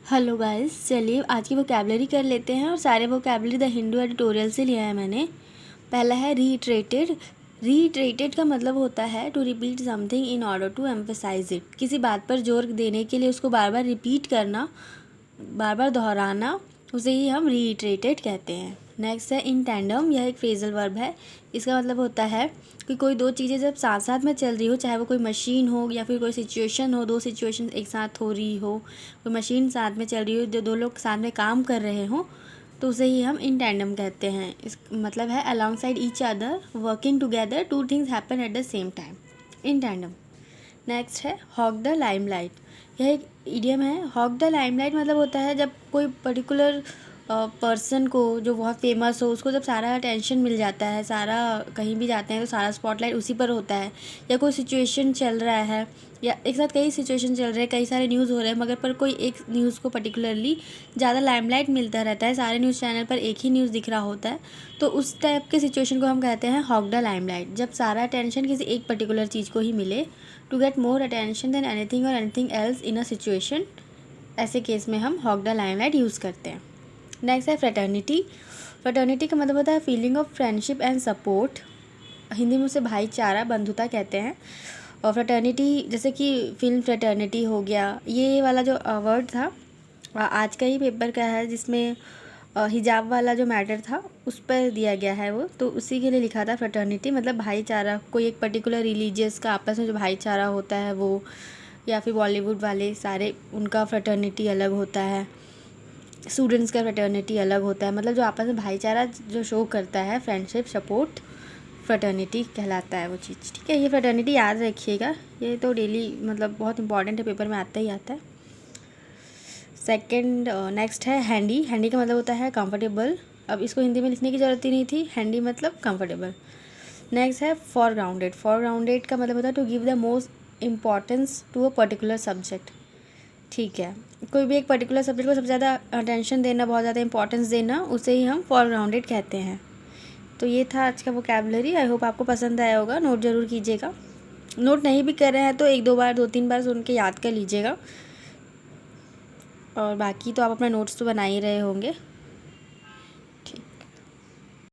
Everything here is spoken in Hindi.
हेलो गाइस, चलिए आज की वोकैबलरी कर लेते हैं। और सारे वोकैबलरी द हिंदू एडिटोरियल से लिया है मैंने। पहला है रीइटरेटेड। रीइटरेटेड का मतलब होता है to repeat something in order to emphasize it. किसी बात पर जोर देने के लिए उसको बार बार रिपीट करना, बार बार दोहराना, उसे ही हम रीइटरेटेड कहते हैं। नेक्स्ट है इन टैंडम। यह एक फ्रेजल वर्ब है। इसका मतलब होता है कि कोई दो चीज़ें जब साथ साथ में चल रही हो, चाहे वो कोई मशीन हो या फिर कोई सिचुएशन हो, दो सिचुएशन एक साथ हो रही हो, कोई मशीन साथ में चल रही हो, जो दो लोग साथ में काम कर रहे हों, तो उसे ही हम इन टैंडम कहते हैं। इस मतलब है along side each other, working together, two things happen at the same time, in tandem. Next है हॉग द लाइमलाइट। यह एक इडियम है। हॉग द लाइमलाइट मतलब होता है जब कोई पर्टिकुलर पर्सन को जो बहुत फेमस हो, उसको जब सारा अटेंशन मिल जाता है, सारा कहीं भी जाते हैं तो सारा स्पॉटलाइट उसी पर होता है। या कोई सिचुएशन चल रहा है, या एक साथ कई सिचुएशन चल रहे हैं, कई सारे न्यूज़ हो रहे हैं, मगर पर कोई एक न्यूज़ को पर्टिकुलरली ज़्यादा लाइमलाइट मिलता रहता है, सारे न्यूज़ चैनल पर एक ही न्यूज़ दिख रहा होता है, तो उस टाइप के सिचुएशन को हम कहते हैं हॉग द लाइमलाइट। जब सारा अटेंशन किसी एक पर्टिकुलर चीज़ को ही मिले, to get more attention then anything और anything else in a situation, ऐसे केस में हम हॉग द लाइमलाइट यूज़ करते हैं। नेक्स्ट है फ्रेटर्निटी। फ्रेटर्निटी का मतलब होता है feeling of friendship and support. Hindi में उसे भाईचारा, बंधुता कहते हैं। और फ्रेटर्निटी जैसे कि फिल्म फ्रेटर्निटी हो गया, ये वाला जो वर्ड था आज का ही पेपर का है, जिसमें हिजाब वाला जो मैटर था उस पर दिया गया है वो, तो उसी के लिए लिखा था फ्रेटर्निटी, मतलब भाईचारा। कोई एक पर्टिकुलर रिलीजियस का आपस में जो भाईचारा होता है वो, या फिर बॉलीवुड वाले सारे, उनका फ्रेटर्निटी अलग होता है, स्टूडेंट्स का फ्रेटर्निटी अलग होता है। मतलब जो आपस में भाईचारा जो शो करता है, फ्रेंडशिप, सपोर्ट, फ्रेटर्निटी कहलाता है वो चीज़। ठीक है, ये फ्रेटर्निटी याद रखिएगा, ये तो डेली मतलब बहुत इंपॉर्टेंट है, पेपर में आता ही आता है। सेकंड नेक्स्ट है हैंडी। हैंडी का मतलब होता है कंफर्टेबल। अब इसको हिंदी में लिखने की ज़रूरत ही नहीं थी, हैंडी मतलब कंफर्टेबल। नेक्स्ट है फॉरग्राउंडेड। फॉरग्राउंडेड का मतलब होता है to give the most importance to a particular subject. ठीक है, कोई भी एक पर्टिकुलर सब्जेक्ट को सबसे ज़्यादा अटेंशन देना, बहुत ज़्यादा इंपॉर्टेंस देना, उसे ही हम फॉरग्राउंडेड कहते हैं। तो ये था आज का वोकैबलरी। आई होप आपको पसंद आया होगा। नोट ज़रूर कीजिएगा। नोट नहीं भी कर रहे हैं तो एक दो बार, दो तीन बार सुन के याद कर लीजिएगा। और बाकी तो आप अपना नोट्स तो बना ही रहे होंगे।